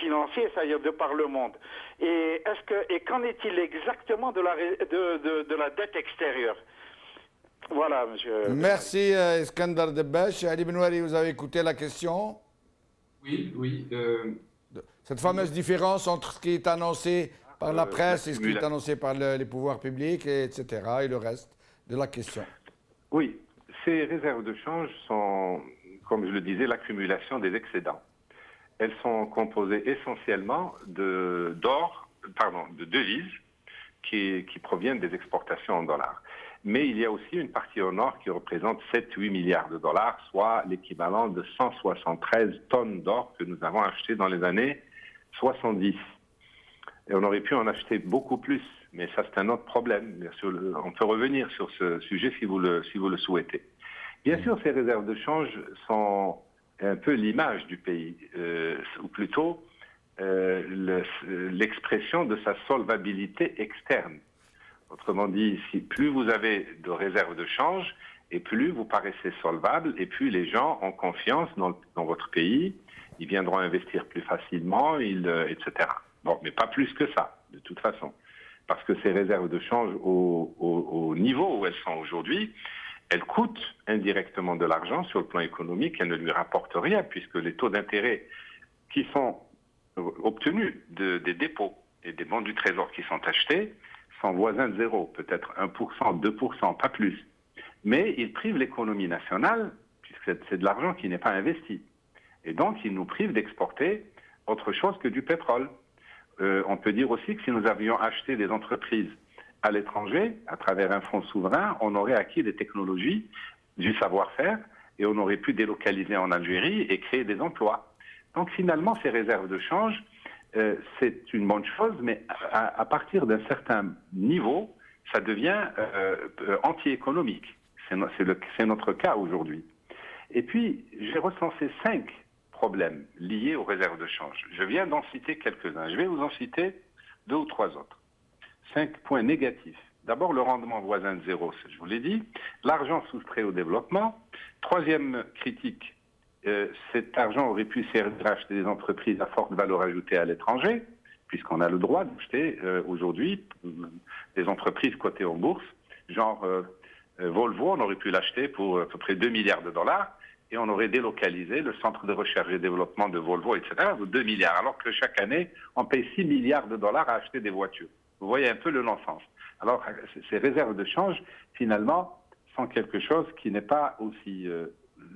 financiers, c'est-à-dire de par le monde? Et qu'en est-il exactement de la dette extérieure? Voilà, monsieur. Merci, Iskandar Debech. Ali Benouari, vous avez écouté la question? Oui. Cette fameuse différence entre ce qui est annoncé par la presse et ce qui est annoncé par les pouvoirs publics, etc., et le reste de la question. Oui, ces réserves de change sont, comme je le disais, l'accumulation des excédents. Elles sont composées essentiellement de devises qui proviennent des exportations en dollars. Mais il y a aussi une partie au nord qui représente 7-8 milliards de dollars, soit l'équivalent de 173 tonnes d'or que nous avons acheté dans les années 70. Et on aurait pu en acheter beaucoup plus, mais ça c'est un autre problème. Bien sûr, on peut revenir sur ce sujet si vous le souhaitez. Bien sûr, ces réserves de change sont un peu l'image du pays, ou plutôt l'expression de sa solvabilité externe. Autrement dit, plus vous avez de réserves de change, et plus vous paraissez solvable, et plus les gens ont confiance dans votre pays, ils viendront investir plus facilement, etc. Bon, mais pas plus que ça, de toute façon. Parce que ces réserves de change, au niveau où elles sont aujourd'hui, elles coûtent indirectement de l'argent sur le plan économique, elles ne lui rapportent rien, puisque les taux d'intérêt qui sont obtenus des dépôts et des bons du Trésor qui sont achetés sont voisins de zéro, peut-être 1%, 2%, pas plus. Mais ils privent l'économie nationale, puisque c'est de l'argent qui n'est pas investi. Et donc, ils nous privent d'exporter autre chose que du pétrole. On peut dire aussi que si nous avions acheté des entreprises à l'étranger, à travers un fonds souverain, on aurait acquis des technologies, du savoir-faire, et on aurait pu délocaliser en Algérie et créer des emplois. Donc finalement, ces réserves de change, c'est une bonne chose, mais à partir d'un certain niveau, ça devient anti-économique. C'est notre cas aujourd'hui. Et puis, j'ai recensé 5 problèmes liés aux réserves de change. Je viens d'en citer quelques-uns. Je vais vous en citer 2 ou 3 autres. 5 points négatifs. D'abord, le rendement voisin de zéro, je vous l'ai dit. L'argent soustrait au développement. Troisième critique, cet argent aurait pu servir à acheter des entreprises à forte valeur ajoutée à l'étranger, puisqu'on a le droit d'acheter aujourd'hui des entreprises cotées en bourse, genre Volvo, on aurait pu l'acheter pour à peu près 2 milliards de dollars, et on aurait délocalisé le centre de recherche et développement de Volvo, etc., de 2 milliards, alors que chaque année, on paye 6 milliards de dollars à acheter des voitures. Vous voyez un peu le non-sens. Alors, ces réserves de change, finalement, sont quelque chose qui n'est pas aussi...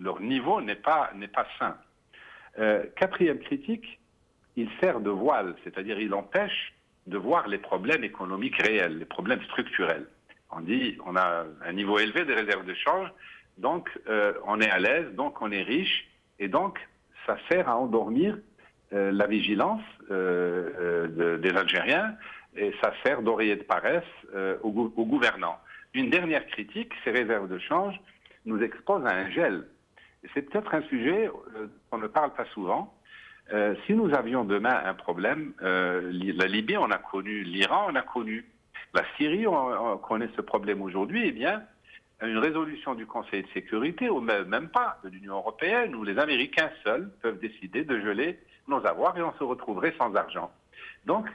leur niveau n'est pas sain. Quatrième critique, il sert de voile, c'est-à-dire il empêche de voir les problèmes économiques réels, les problèmes structurels. On dit on a un niveau élevé de réserves de change, donc on est à l'aise, donc on est riche, et donc ça sert à endormir la vigilance des Algériens, et ça sert d'oreiller de paresse aux gouvernants. Une dernière critique, ces réserves de change nous exposent à un gel. C'est peut-être un sujet qu'on ne parle pas souvent. Si nous avions demain un problème, la Libye, on a connu, l'Iran, on a connu, la Syrie, on connaît ce problème aujourd'hui, eh bien, une résolution du Conseil de sécurité, ou même pas de l'Union européenne, où les Américains seuls peuvent décider de geler nos avoirs et on se retrouverait sans argent. Donc,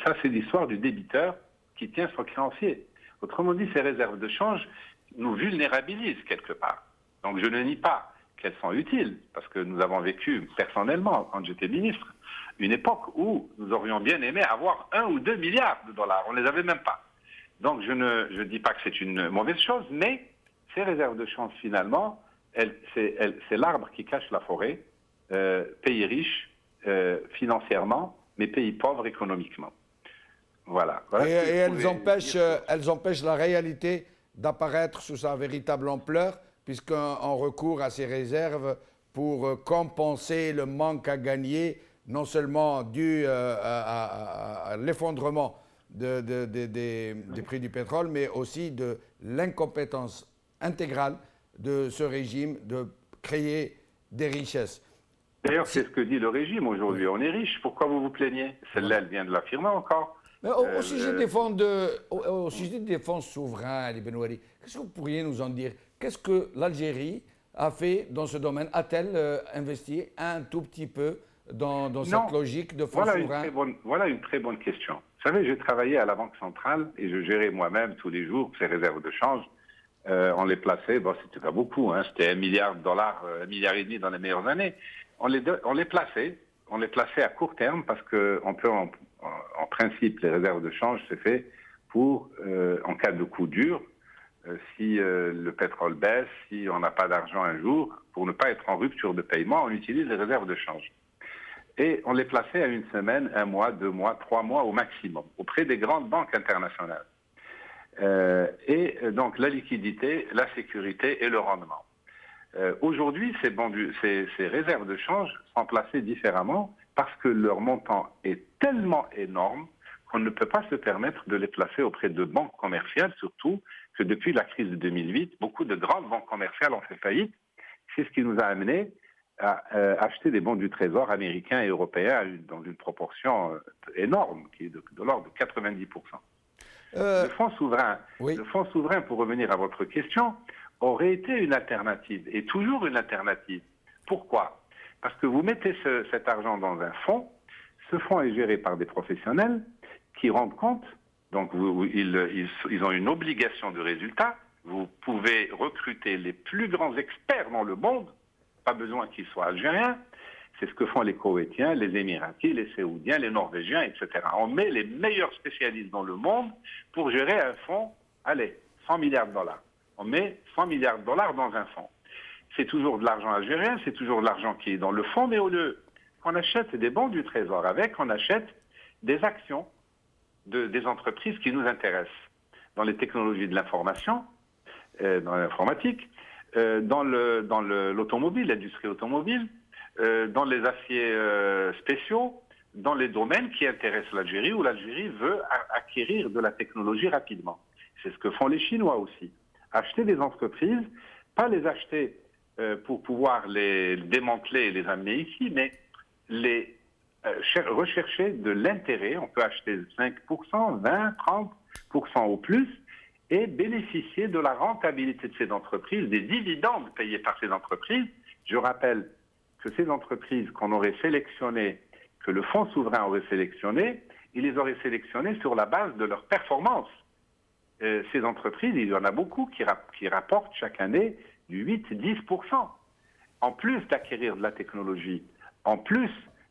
ça, c'est l'histoire du débiteur qui tient son créancier. Autrement dit, ces réserves de change nous vulnérabilisent quelque part. Donc, je ne nie pas qu'elles sont utiles, parce que nous avons vécu personnellement, quand j'étais ministre, une époque où nous aurions bien aimé avoir 1 ou 2 milliards de dollars. On ne les avait même pas. Donc, je ne dis pas que c'est une mauvaise chose, mais ces réserves de change, finalement, c'est l'arbre qui cache la forêt, pays riche financièrement, mais pays pauvres économiquement. Voilà. Et elles empêchent la réalité d'apparaître sous sa véritable ampleur, puisqu'on recourt à ces réserves pour compenser le manque à gagner non seulement dû à l'effondrement des prix du pétrole, mais aussi de l'incompétence intégrale de ce régime de créer des richesses. D'ailleurs, c'est ce que dit le régime aujourd'hui. On est riche, pourquoi vous vous plaignez? Celle-là, elle vient de l'affirmer encore. Mais au sujet des fonds souverains, les Benouari, qu'est-ce que vous pourriez nous en dire? Qu'est-ce que l'Algérie a fait dans ce domaine? A-t-elle investi un tout petit peu dans cette logique de fonds souverains? Voilà une très bonne question. Vous savez, j'ai travaillé à la Banque centrale et je gérais moi-même tous les jours ces réserves de change. On les plaçait, bon, c'était pas beaucoup, hein, c'était $1 milliard, $1,5 milliard dans les meilleures années. On les plaçait à court terme parce que on peut en principe, les réserves de change, c'est fait pour, en cas de coup dur, si le pétrole baisse, si on n'a pas d'argent un jour, pour ne pas être en rupture de paiement, on utilise les réserves de change. Et on les plaçait à une semaine, 1 mois, 2 mois, 3 mois au maximum, auprès des grandes banques internationales. Et donc la liquidité, la sécurité et le rendement. Aujourd'hui, ces réserves de change sont placées différemment parce que leur montant est tellement énorme qu'on ne peut pas se permettre de les placer auprès de banques commerciales, surtout que depuis la crise de 2008, beaucoup de grandes banques commerciales ont fait faillite. C'est ce qui nous a amené à acheter des bons du Trésor américains et européens dans une proportion énorme, qui est de l'ordre de 90%. Le fonds souverain, pour revenir à votre question, aurait été une alternative, et toujours une alternative. Pourquoi? Parce que vous mettez cet argent dans un fonds, ce fonds est géré par des professionnels qui rendent compte, donc ils ont une obligation de résultat, vous pouvez recruter les plus grands experts dans le monde, pas besoin qu'ils soient algériens, c'est ce que font les Koweïtiens, les Émiratis, les Saoudiens, les Norvégiens, etc. On met les meilleurs spécialistes dans le monde pour gérer un fonds, allez, $100 milliards. On met $100 milliards dans un fonds. C'est toujours de l'argent algérien, c'est toujours de l'argent qui est dans le fonds, mais au lieu qu'on achète des bons du Trésor avec, on achète des actions des entreprises qui nous intéressent dans les technologies de l'information, dans l'informatique, dans l'automobile, l'industrie automobile, dans les aciers spéciaux, dans les domaines qui intéressent l'Algérie, où l'Algérie veut acquérir de la technologie rapidement. C'est ce que font les Chinois aussi. Acheter des entreprises, pas les acheter pour pouvoir les démanteler et les amener ici, mais rechercher de l'intérêt. On peut acheter 5%, 20%, 30% au plus et bénéficier de la rentabilité de ces entreprises, des dividendes payés par ces entreprises. Je rappelle que ces entreprises qu'on aurait sélectionnées, que le fonds souverain aurait sélectionnées, il les aurait sélectionnées sur la base de leur performance. Ces entreprises, il y en a beaucoup qui rapportent chaque année du 8-10%. En plus d'acquérir de la technologie, en plus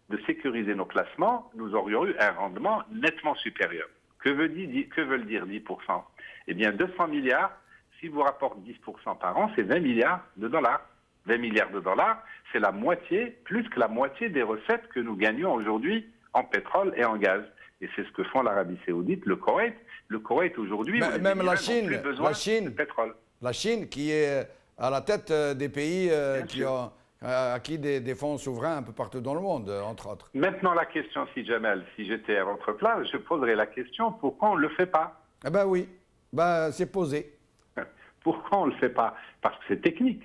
de sécuriser nos classements, nous aurions eu un rendement nettement supérieur. Que veulent dire 10%? Eh bien, 200 milliards, si vous rapportez 10% par an, c'est $20 milliards. 20 milliards de dollars, c'est la moitié, plus que la moitié des recettes que nous gagnons aujourd'hui en pétrole et en gaz. Et c'est ce que font l'Arabie Saoudite, le Koweït. Le Koweït aujourd'hui, même la Chine, de pétrole. La Chine qui est à la tête des pays qui ont acquis des fonds souverains un peu partout dans le monde, entre autres. Maintenant, la question, si Jamel, si j'étais à votre place, je poserais la question, pourquoi on ne le fait pas? Eh bien oui, c'est posé. Pourquoi on ne le fait pas? Parce que c'est technique.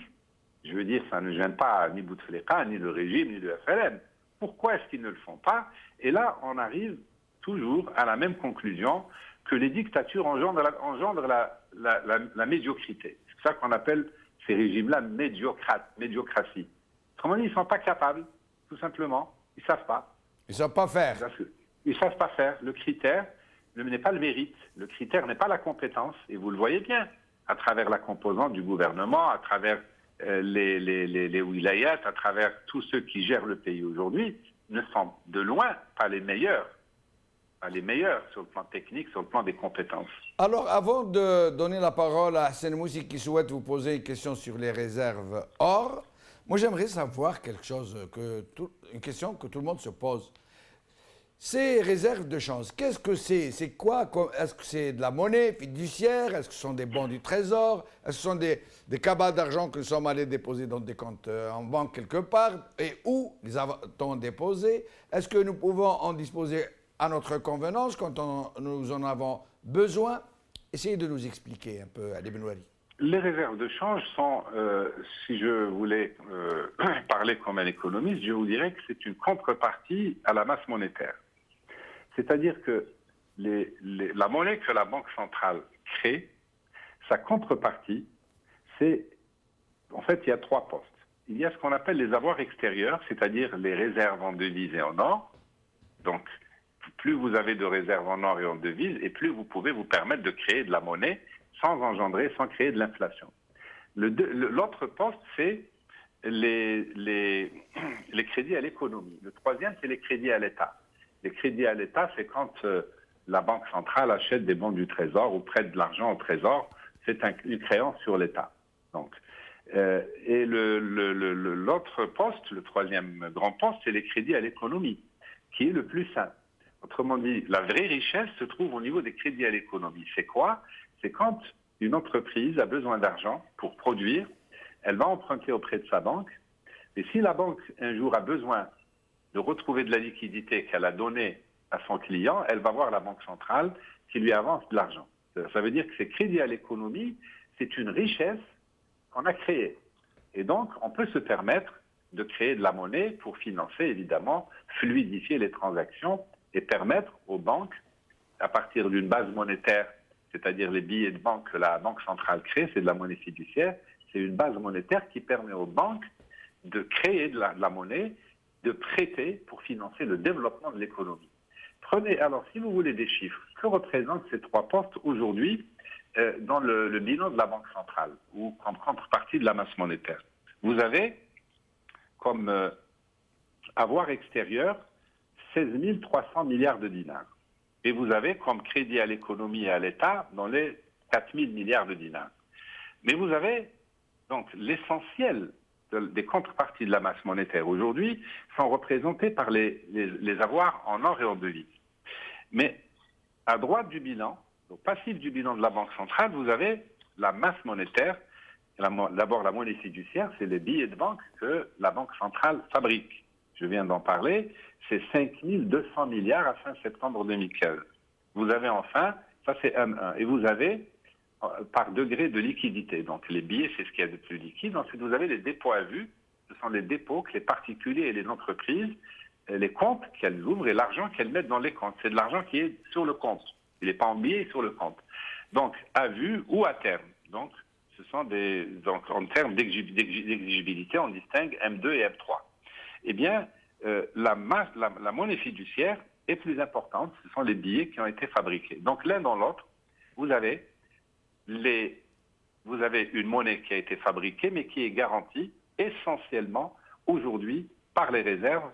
Je veux dire, ça ne gêne pas ni Bouteflika, ni le régime, ni le FLN. Pourquoi est-ce qu'ils ne le font pas? Et là, on arrive toujours à la même conclusion que les dictatures engendrent la médiocrité. C'est ça qu'on appelle ces régimes-là médiocratie. Autrement dit, ils ne sont pas capables, tout simplement. Ils ne savent pas. Ils ne savent pas faire. Ils ne savent pas faire. Le critère n'est pas le mérite. Le critère n'est pas la compétence. Et vous le voyez bien, à travers la composante du gouvernement, à travers les wilayats, à travers tous ceux qui gèrent le pays aujourd'hui, ne sont de loin pas les meilleurs. Pas les meilleurs sur le plan technique, sur le plan des compétences. Alors, avant de donner la parole à Hassan Moussi qui souhaite vous poser une question sur les réserves or, moi j'aimerais savoir quelque chose, une question que tout le monde se pose. Ces réserves de change, qu'est-ce que c'est? C'est quoi? Est-ce que c'est de la monnaie fiduciaire? Est-ce que ce sont des bons du Trésor? Est-ce que ce sont des cabas d'argent que nous sommes allés déposer dans des comptes en banque quelque part? Et où les a-t-on déposés? Est-ce que nous pouvons en disposer à notre convenance quand nous en avons besoin? Essayez de nous expliquer un peu, Ali Benouari. Les réserves de change sont, si je voulais parler comme un économiste, je vous dirais que c'est une contrepartie à la masse monétaire. C'est-à-dire que la monnaie que la Banque centrale crée, sa contrepartie, c'est, en fait, il y a 3 postes. Il y a ce qu'on appelle les avoirs extérieurs, c'est-à-dire les réserves en devises et en or. Donc, plus vous avez de réserves en or et en devises, et plus vous pouvez vous permettre de créer de la monnaie sans créer de l'inflation. L'autre poste, c'est les crédits à l'économie. Le troisième, c'est les crédits à l'État. Les crédits à l'État, c'est quand la Banque centrale achète des bons du Trésor ou prête de l'argent au Trésor, c'est une créance sur l'État. Donc, et l'autre poste, le troisième grand poste, c'est les crédits à l'économie, qui est le plus simple. Autrement dit, la vraie richesse se trouve au niveau des crédits à l'économie. C'est quoi? C'est quand une entreprise a besoin d'argent pour produire, elle va emprunter auprès de sa banque, et si la banque un jour a besoin de retrouver de la liquidité qu'elle a donnée à son client, elle va voir la Banque centrale qui lui avance de l'argent. Ça veut dire que ces crédits à l'économie, c'est une richesse qu'on a créée. Et donc, on peut se permettre de créer de la monnaie pour financer, évidemment, fluidifier les transactions et permettre aux banques, à partir d'une base monétaire, c'est-à-dire les billets de banque que la Banque centrale crée, c'est de la monnaie fiduciaire, c'est une base monétaire qui permet aux banques de créer de la monnaie, de prêter pour financer le développement de l'économie. Prenez, alors, si vous voulez des chiffres, que représentent ces 3 postes aujourd'hui dans le bilan de la Banque centrale ou comme contrepartie de la masse monétaire? Vous avez comme avoir extérieur 16 300 milliards de dinars. Et vous avez comme crédit à l'économie et à l'État dans les 4 000 milliards de dinars. Mais vous avez donc l'essentiel des contreparties de la masse monétaire aujourd'hui sont représentés par les avoirs en or et en devises. Mais à droite du bilan, au passif du bilan de la Banque centrale, vous avez la masse monétaire. D'abord, la monnaie fiduciaire, c'est les billets de banque que la Banque centrale fabrique. Je viens d'en parler, c'est 5 200 milliards à fin septembre 2015. Vous avez enfin, ça c'est M1, et vous avez par degré de liquidité. Donc les billets, c'est ce qu'il y a de plus liquide. Ensuite, vous avez les dépôts à vue. Ce sont les dépôts que les particuliers et les entreprises, les comptes qu'elles ouvrent et l'argent qu'elles mettent dans les comptes. C'est de l'argent qui est sur le compte. Il n'est pas en billets, il est sur le compte. Donc à vue ou à terme. Donc ce sont donc en termes d'exigibilité, on distingue M2 et M3. Eh bien, la monnaie fiduciaire est plus importante. Ce sont les billets qui ont été fabriqués. Donc l'un dans l'autre, vous avez une monnaie qui a été fabriquée, mais qui est garantie essentiellement aujourd'hui par les réserves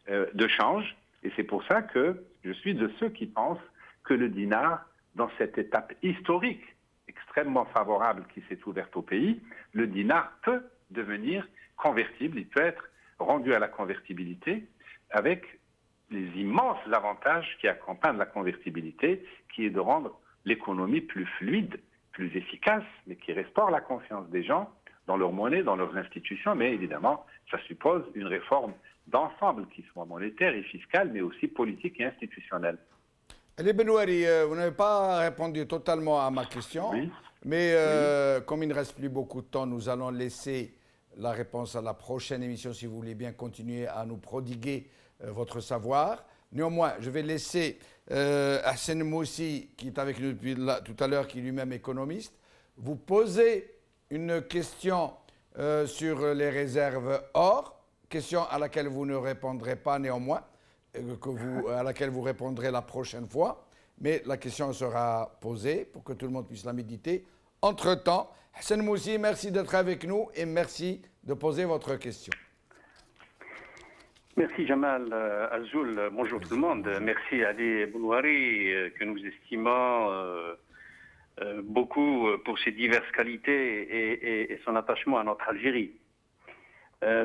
de change. Et c'est pour ça que je suis de ceux qui pensent que le dinar, dans cette étape historique extrêmement favorable qui s'est ouverte au pays, le dinar peut devenir convertible, il peut être rendu à la convertibilité avec les immenses avantages qui accompagnent la convertibilité, qui est de rendre l'économie plus fluide, plus efficace, mais qui restaure la confiance des gens dans leur monnaie, dans leurs institutions. Mais évidemment, ça suppose une réforme d'ensemble qui soit monétaire et fiscale, mais aussi politique et institutionnelle. Ali Benouari, vous n'avez pas répondu totalement à ma question, oui. Mais comme il ne reste plus beaucoup de temps, nous allons laisser la réponse à la prochaine émission, si vous voulez bien continuer à nous prodiguer votre savoir. Néanmoins, je vais laisser Hassan Moussi, qui est avec nous depuis tout à l'heure, qui est lui-même économiste, vous poser une question sur les réserves or, question à laquelle vous ne répondrez pas néanmoins, à laquelle vous répondrez la prochaine fois, mais la question sera posée pour que tout le monde puisse la méditer. Entre-temps, Hassan Moussi, merci d'être avec nous et merci de poser votre question. Merci Jamal Azoul, bonjour tout le monde. Merci Ali Benouari, que nous estimons beaucoup pour ses diverses qualités et son attachement à notre Algérie.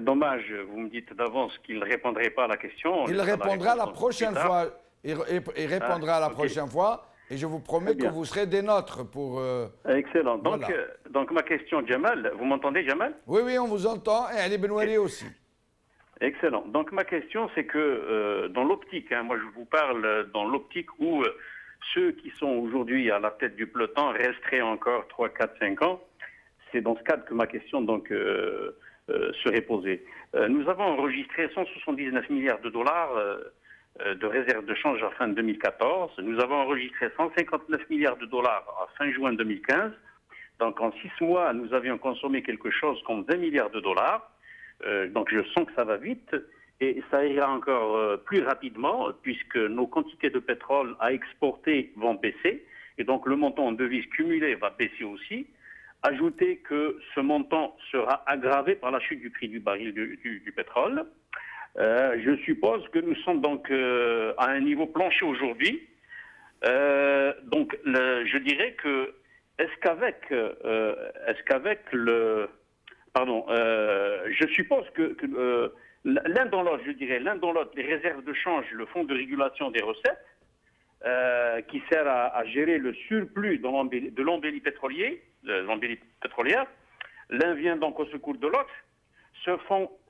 Dommage, vous me dites d'avance qu'il ne répondrait pas à la question. Il répondra la prochaine fois. il répondra la prochaine fois. Et je vous promets que vous serez des nôtres pour... Excellent. Donc, voilà. donc ma question, Jamal, vous m'entendez, Jamal? Oui, oui, on vous entend. Et Ali Benouari aussi. Excellent. Donc ma question, c'est que dans l'optique, moi je vous parle dans l'optique où ceux qui sont aujourd'hui à la tête du peloton resteraient encore 3, 4, 5 ans. C'est dans ce cadre que ma question donc serait posée. Nous avons enregistré 179 milliards de dollars de réserves de change à fin 2014. Nous avons enregistré 159 milliards de dollars à fin juin 2015. Donc en 6 mois, nous avions consommé quelque chose comme 20 milliards de dollars. Donc je sens que ça va vite et ça ira encore plus rapidement puisque nos quantités de pétrole à exporter vont baisser et donc le montant en devises cumulées va baisser aussi. Ajoutez que ce montant sera aggravé par la chute du prix du baril du pétrole. Je suppose que nous sommes donc à un niveau plancher aujourd'hui. Donc je dirais que est-ce qu'avec le... Pardon, je suppose que l'un dans l'autre, je dirais, l'un dans l'autre, les réserves de change, le fonds de régulation des recettes, qui sert à gérer le surplus de l'embellie pétrolière, l'un vient donc au secours de l'autre.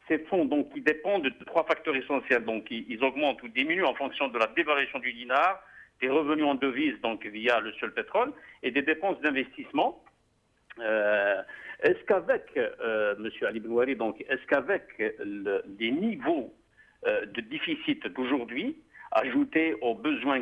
Ces fonds donc, qui dépendent de 3 facteurs essentiels. Donc, ils augmentent ou diminuent en fonction de la dévaluation du dinar, des revenus en devises, donc via le seul pétrole, et des dépenses d'investissement. Est-ce qu'avec, M. Ali Benouari, donc, est-ce qu'avec les niveaux de déficit d'aujourd'hui, ajoutés aux besoins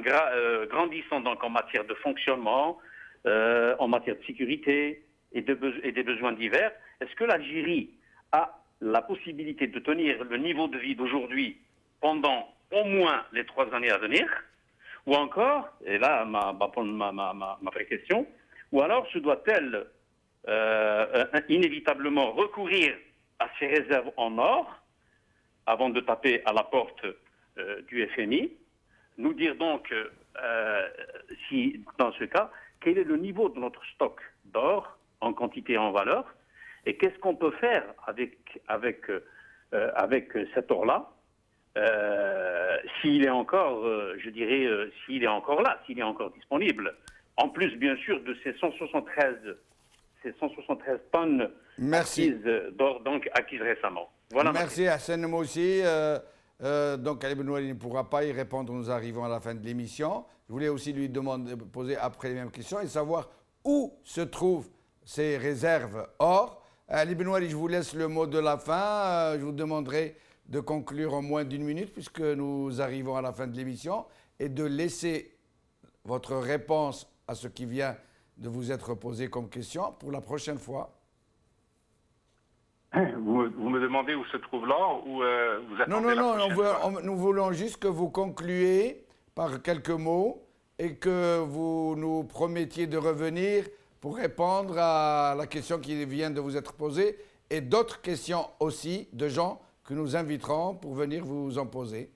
grandissants donc, en matière de fonctionnement, en matière de sécurité et des besoins divers, est-ce que l'Algérie a la possibilité de tenir le niveau de vie d'aujourd'hui pendant au moins les 3 années à venir? Ou encore, et là ma vraie question, ou alors se doit-elle inévitablement recourir à ces réserves en or avant de taper à la porte du FMI, nous dire donc, si dans ce cas, quel est le niveau de notre stock d'or en quantité et en valeur, et qu'est-ce qu'on peut faire avec cet or-là, s'il est encore, je dirais, s'il est encore là, s'il est encore disponible, en plus bien sûr de ces 173 tonnes d'or donc acquises récemment. Voilà. Merci Hassan Moussi. Donc Ali Benouari ne pourra pas y répondre, nous arrivons à la fin de l'émission. Je voulais aussi lui poser après les mêmes questions et savoir où se trouvent ces réserves or. Ali Benouari, je vous laisse le mot de la fin. Je vous demanderai de conclure en moins d'1 minute puisque nous arrivons à la fin de l'émission et de laisser votre réponse à ce qui vient de vous être posé comme question pour la prochaine fois. Vous me demandez où se trouve l'or ou vous attendez Non, la prochaine fois? nous voulons juste que vous concluiez par quelques mots et que vous nous promettiez de revenir pour répondre à la question qui vient de vous être posée et d'autres questions aussi de gens que nous inviterons pour venir vous en poser.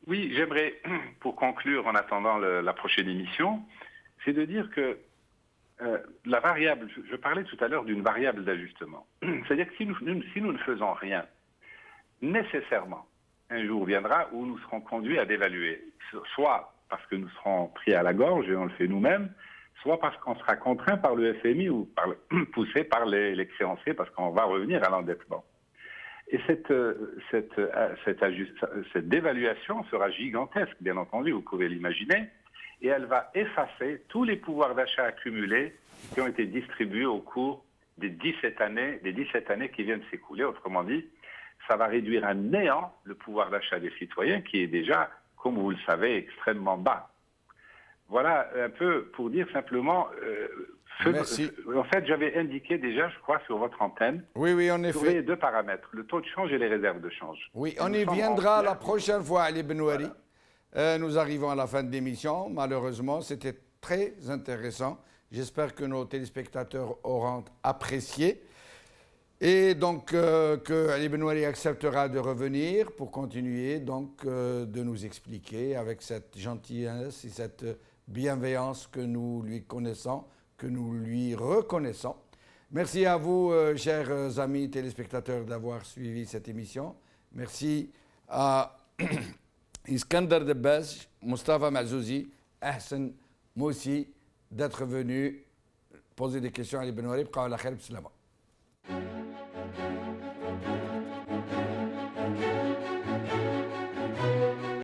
Oui, j'aimerais, pour conclure en attendant la prochaine émission, c'est de dire que la variable, je parlais tout à l'heure d'une variable d'ajustement. C'est-à-dire que si nous ne faisons rien, nécessairement, un jour viendra où nous serons conduits à dévaluer, soit parce que nous serons pris à la gorge et on le fait nous-mêmes, soit parce qu'on sera contraint par le FMI ou poussé par les créanciers parce qu'on va revenir à l'endettement. Et cette dévaluation sera gigantesque, bien entendu, vous pouvez l'imaginer, et elle va effacer tous les pouvoirs d'achat accumulés qui ont été distribués au cours des 17 années qui viennent de s'écouler. Autrement dit, ça va réduire à néant le pouvoir d'achat des citoyens qui est déjà, comme vous le savez, extrêmement bas. Voilà un peu pour dire simplement... Merci. En fait, j'avais indiqué déjà, je crois, sur votre antenne, oui, en sur effet, les 2 paramètres, le taux de change et les réserves de change. Oui, on y viendra la prochaine fois, Ali Benouari. Nous arrivons à la fin de l'émission. Malheureusement, c'était très intéressant. J'espère que nos téléspectateurs auront apprécié. Et donc, que Ali Benouari acceptera de revenir pour continuer donc, de nous expliquer avec cette gentillesse et cette bienveillance que nous lui connaissons, que nous lui reconnaissons. Merci à vous, chers amis téléspectateurs, d'avoir suivi cette émission. Merci à Iskandar Debaz, Mustafa Mazouzi, Ahsen Moussi d'être venus poser des questions à Ali Ben Warib.